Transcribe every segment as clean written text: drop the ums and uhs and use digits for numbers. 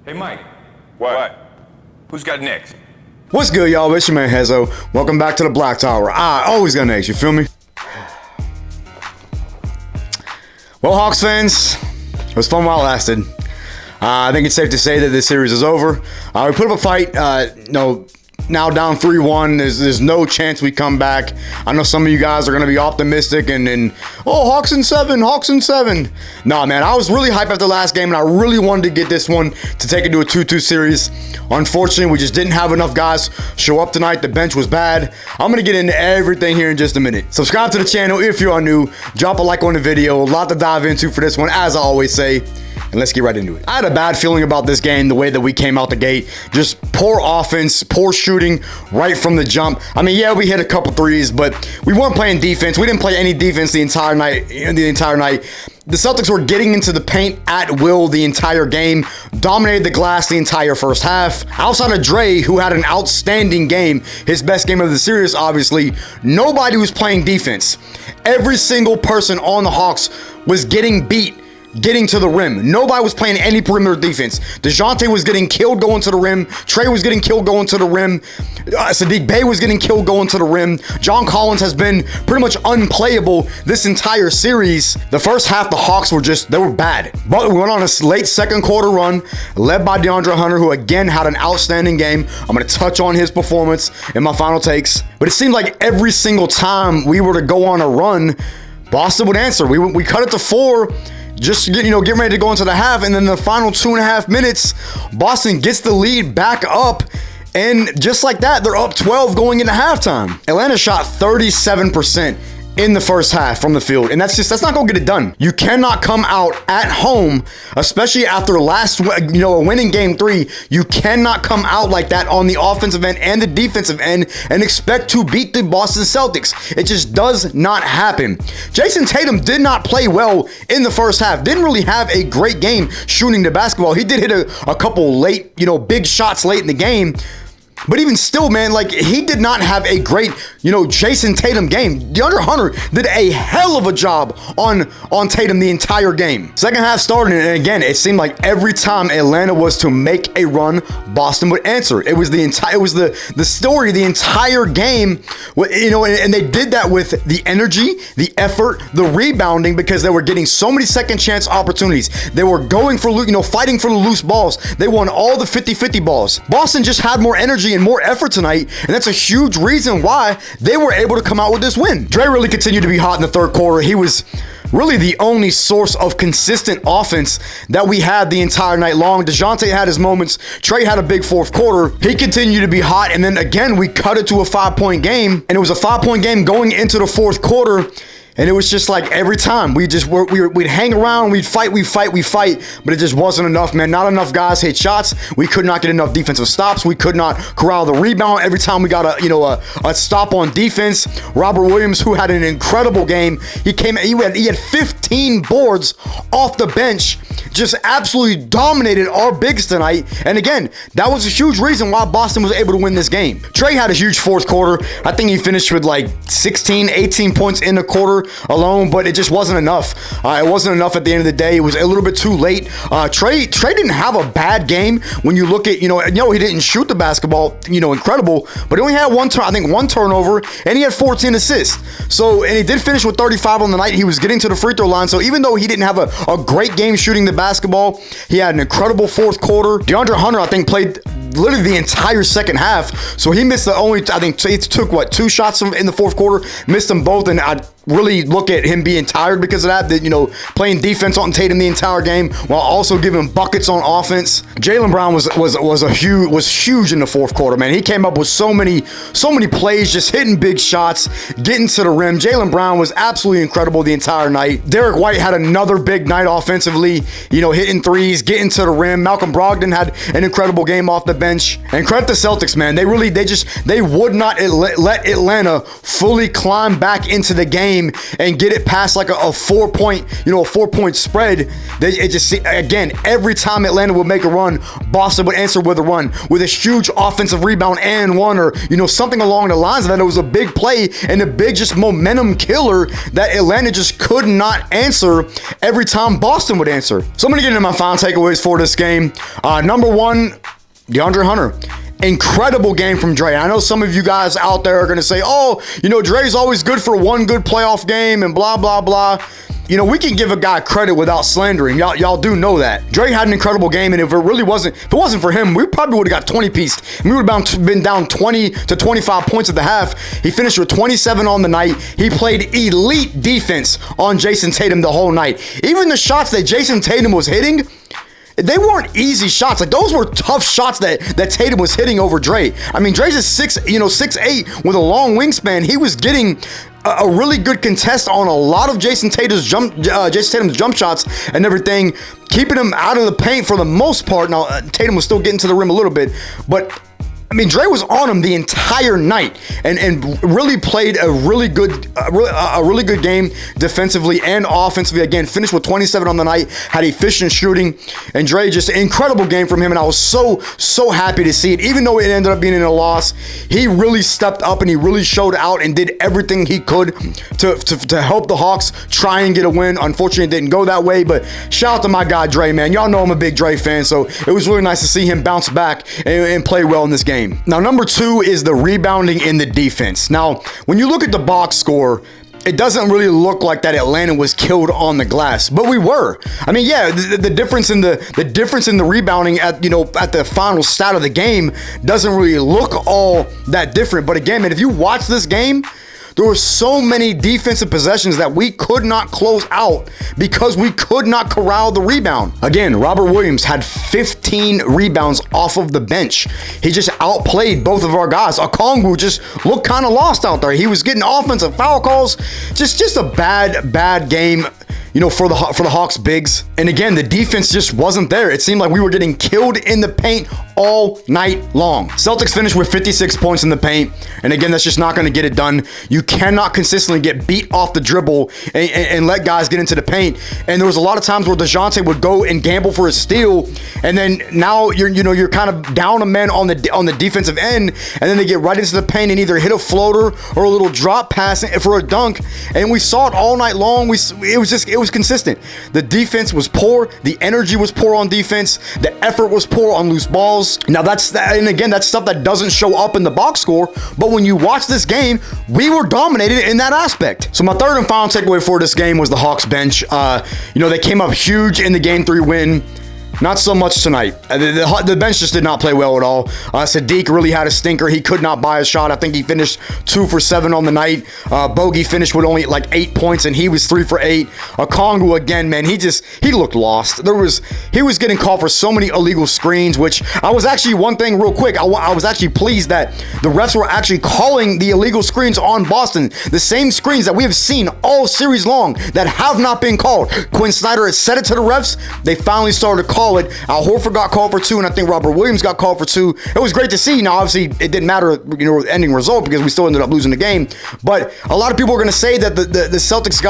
Hey, Mike. What? Who's got next? What's good, y'all? It's your man, Hezo. Welcome back to the Blacktop, where I always got next, you feel me? Well, Hawks fans, it was fun while it lasted. I think it's safe to say that this series is over. We put up a fight, now down 3-1. There's no chance we come back. I know some of you guys are going to be optimistic and Hawks in 7. Nah, man, I was really hyped after the last game, and I really wanted to get this one to take it to a 2-2 series. Unfortunately, we just didn't have enough guys show up tonight. The bench was bad. I'm going to get into everything here in just a minute. Subscribe to the channel if you are new. Drop a like on the video. A lot to dive into for this one, as I always say. And let's get right into it. I had a bad feeling about this game, the way that we came out the gate. Just poor offense, poor shooting right from the jump. I mean, yeah, we hit a couple threes, but we weren't playing defense. We didn't play any defense the entire night. The Celtics were getting into the paint at will the entire game, dominated the glass the entire first half. Outside of TRAE, who had an outstanding game, his best game of the series, obviously, nobody was playing defense. Every single person on the Hawks was getting beat, getting to the rim. Nobody was playing any perimeter defense. DeJounte was getting killed going to the rim. TRAE was getting killed going to the rim. Saddiq Bey was getting killed going to the rim. John Collins has been pretty much unplayable this entire series. The first half, the Hawks they were bad. But we went on a late second quarter run, led by DeAndre Hunter, who again had an outstanding game. I'm going to touch on his performance in my final takes. But it seemed like every single time we were to go on a run, Boston would answer. We cut it to 4. Just getting ready to go into the half, and then the final 2.5 minutes, Boston gets the lead back up, and just like that, they're up 12 going into halftime. Atlanta shot 37% in the first half from the field, and that's not gonna get it done. You cannot come out at home, especially after a winning game 3. You cannot come out like that on the offensive end and the defensive end and expect to beat the Boston Celtics. It just does not happen. Jason Tatum did not play well in the first half. Didn't really have a great game shooting the basketball. He did hit a couple late, big shots late in the game. But even still, man, he did not have a great, Jason Tatum game. DeAndre Hunter did a hell of a job on Tatum the entire game. Second half started, and again, it seemed like every time Atlanta was to make a run, Boston would answer. It was the story the entire game, and they did that with the energy, the effort, the rebounding, because they were getting so many second chance opportunities. They were going for, fighting for the loose balls. They won all the 50-50 balls. Boston just had more energy and more effort tonight, and that's a huge reason why they were able to come out with this win. TRAE really continued to be hot in the third quarter. He was really the only source of consistent offense that we had the entire night long. DeJounte had his moments. TRAE had a big fourth quarter. He continued to be hot, and then again, we cut it to a 5-point game, and it was a 5-point game going into the fourth quarter. And it was just like every time we'd hang around, we'd fight, but it just wasn't enough, man. Not enough guys hit shots. We could not get enough defensive stops. We could not corral the rebound. Every time we got a stop on defense, Robert Williams, who had an incredible game, he had 15 boards off the bench, just absolutely dominated our bigs tonight. And again, that was a huge reason why Boston was able to win this game. TRAE had a huge fourth quarter. I think he finished with 16, 18 points in the quarter alone, but it just wasn't enough. It wasn't enough at the end of the day. It was a little bit too late. TRAE didn't have a bad game when you look at, he didn't shoot the basketball, incredible, but he only had one turnover, and he had 14 assists. So, and he did finish with 35 on the night. He was getting to the free throw line. So even though he didn't have a great game shooting the basketball, he had an incredible fourth quarter. DeAndre Hunter, I think, played literally the entire second half. So he missed it took 2 shots in the fourth quarter, missed them both, and I really look at him being tired because of that, playing defense on Tatum the entire game while also giving buckets on offense. Jaylen Brown was huge in the fourth quarter, man. He came up with so many plays, just hitting big shots, getting to the rim. Jaylen Brown was absolutely incredible the entire night. Derek White had another big night offensively, hitting threes, getting to the rim. Malcolm Brogdon had an incredible game off the bench. And credit the Celtics, man. They would not let Atlanta fully climb back into the game game and get it past like a 4-point spread. It just, again, every time Atlanta would make a run, Boston would answer with a run, with a huge offensive rebound and one, or something along the lines of that. It was a big play and a big just momentum killer that Atlanta just could not answer every time Boston would answer. So I'm gonna get into my final takeaways for this game. Number one, DeAndre Hunter. Incredible game from Dre. I know some of you guys out there are going to say, oh, Dre's always good for one good playoff game and blah, blah, blah. We can give a guy credit without slandering. Y'all do know that. Dre had an incredible game, and if it wasn't for him, we probably would have got 20-pieced. We would have been down 20 to 25 points at the half. He finished with 27 on the night. He played elite defense on Jason Tatum the whole night. Even the shots that Jason Tatum was hitting, they weren't easy shots. Like, those were tough shots that Tatum was hitting over Dre. I mean, Dre's a 6'8" with a long wingspan. He was getting a really good contest on a lot of Jason Tatum's jump shots and everything, keeping him out of the paint for the most part. Now, Tatum was still getting to the rim a little bit, but I mean, Dre was on him the entire night and really played a really good game defensively and offensively. Again, finished with 27 on the night, had efficient shooting, and Dre, just an incredible game from him. And I was so happy to see it. Even though it ended up being in a loss, he really stepped up and he really showed out and did everything he could to help the Hawks try and get a win. Unfortunately, it didn't go that way, but shout out to my guy Dre, man. Y'all know I'm a big Dre fan, so it was really nice to see him bounce back and play well in this game. Now, number two is the rebounding in the defense. Now, when you look at the box score, it doesn't really look like that Atlanta was killed on the glass, but we were. I mean, yeah, the difference in the rebounding at the final stat of the game doesn't really look all that different. But again, man, if you watch this game, there were so many defensive possessions that we could not close out because we could not corral the rebound. Again, Robert Williams had 15 rebounds off of the bench. He just outplayed both of our guys. Okongwu just looked kind of lost out there. He was getting offensive foul calls. Just a bad game, for the Hawks bigs. And again, the defense just wasn't there. It seemed like we were getting killed in the paint all night long. Celtics finished with 56 points in the paint. And again, that's just not going to get it done. You cannot consistently get beat off the dribble and let guys get into the paint. And there was a lot of times where DeJounte would go and gamble for a steal. And then now you're kind of down a man on the defensive end. And then they get right into the paint and either hit a floater or a little drop pass for a dunk. And we saw it all night long. It was consistent. The defense was poor. The energy was poor on defense. The effort was poor on loose balls. Now that's stuff that doesn't show up in the box score. But when you watch this game, we were dominated in that aspect. So my third and final takeaway for this game was the Hawks bench. They came up huge in the Game 3 win. Not so much tonight. The bench just did not play well at all. Sadiq really had a stinker. He could not buy a shot. I think he finished 2 for 7 on the night. Bogey finished with only like 8 points, and he was 3 for 8. Okongwu, again, man, he looked lost. He was getting called for so many illegal screens, which I was actually, one thing real quick, I was actually pleased that the refs were actually calling the illegal screens on Boston. The same screens that we have seen all series long that have not been called. Quinn Snyder had said it to the refs. They finally started to call it. Al Horford got called for 2, and I think Robert Williams got called for 2. It was great to see. Now, obviously, it didn't matter, the ending result because we still ended up losing the game. But a lot of people are going to say that the Celtics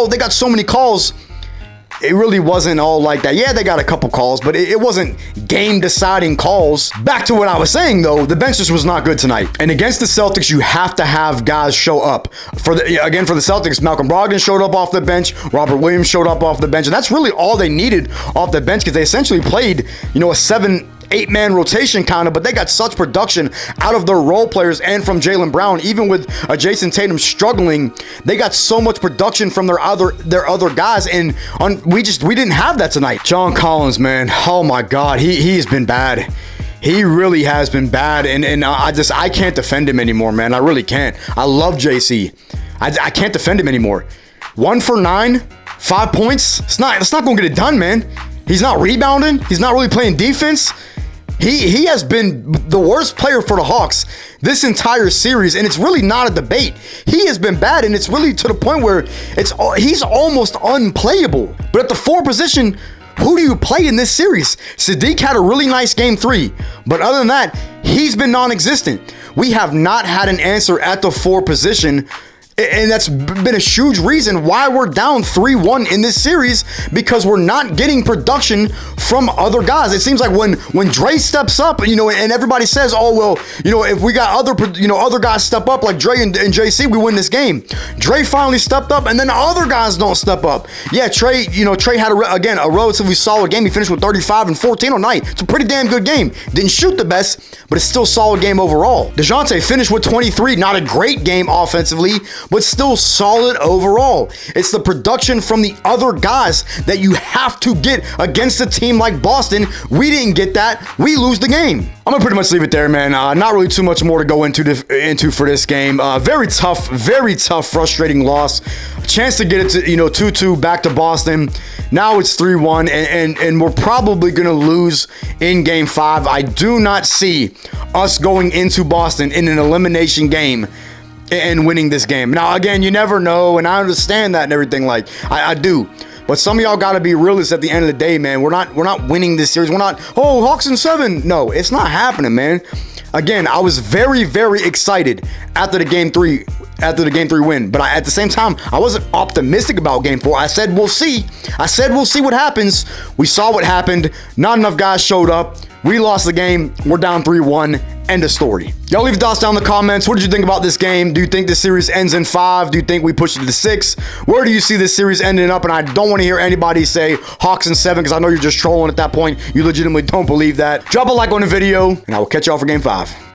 they got so many calls. It really wasn't all like that. Yeah, they got a couple calls, but it wasn't game-deciding calls. Back to what I was saying, though, the bench just was not good tonight. And against the Celtics, you have to have guys show up. For the Celtics, Malcolm Brogdon showed up off the bench. Robert Williams showed up off the bench. And that's really all they needed off the bench because they essentially played, a 7-8-man rotation kind of, but they got such production out of their role players and from Jaylen Brown. Even with Jason Tatum struggling, they got so much production from their other guys, and we didn't have that tonight. John Collins, man, oh my God, he has been bad. He really has been bad, and I can't defend him anymore, man. I really can't. I love JC. I can't defend him anymore. 1 for 9, 5 points. It's not gonna get it done, man. He's not rebounding. He's not really playing defense. He has been the worst player for the Hawks this entire series, and it's really not a debate. He has been bad, and it's really to the point where he's almost unplayable. But at the 4 position, who do you play in this series? Sadiq had a really nice Game 3, but other than that, he's been non-existent. We have not had an answer at the 4 position And that's been a huge reason why we're down 3-1 in this series, because we're not getting production from other guys. It seems like when TRAE steps up, and everybody says, oh, well, if we got other guys step up like TRAE and JC, we win this game. TRAE finally stepped up, and then the other guys don't step up. Yeah, TRAE had, a relatively solid game. He finished with 35 and 14 on night. It's a pretty damn good game. Didn't shoot the best, but it's still a solid game overall. DeJounte finished with 23. Not a great game offensively, but still solid overall. It's the production from the other guys that you have to get against a team like Boston. We didn't get that. We lose the game. I'm gonna pretty much leave it there, man. Not really too much more to go into for this game. Very tough, frustrating loss. A chance to get it to 2-2 back to Boston. Now it's 3-1, and we're probably gonna lose in Game 5. I do not see us going into Boston in an elimination game and winning this game. Now, again, you never know, and I understand that and everything. Like I do. But some of y'all got to be realists at the end of the day, man. We're not winning this series. We're not, Hawks in 7. No, it's not happening, man. Again, I was very, very excited after the Game 3 win. But at the same time, I wasn't optimistic about Game 4. I said, we'll see. We'll see what happens. We saw what happened. Not enough guys showed up. We lost the game. We're down 3-1. End of story. Y'all leave thoughts down in the comments. What did you think about this game? Do you think this series ends in 5? Do you think we push it to 6? Where do you see this series ending up? And I don't want to hear anybody say Hawks in 7, because I know you're just trolling at that point. You legitimately don't believe that. Drop a like on the video, and I will catch y'all for Game 5.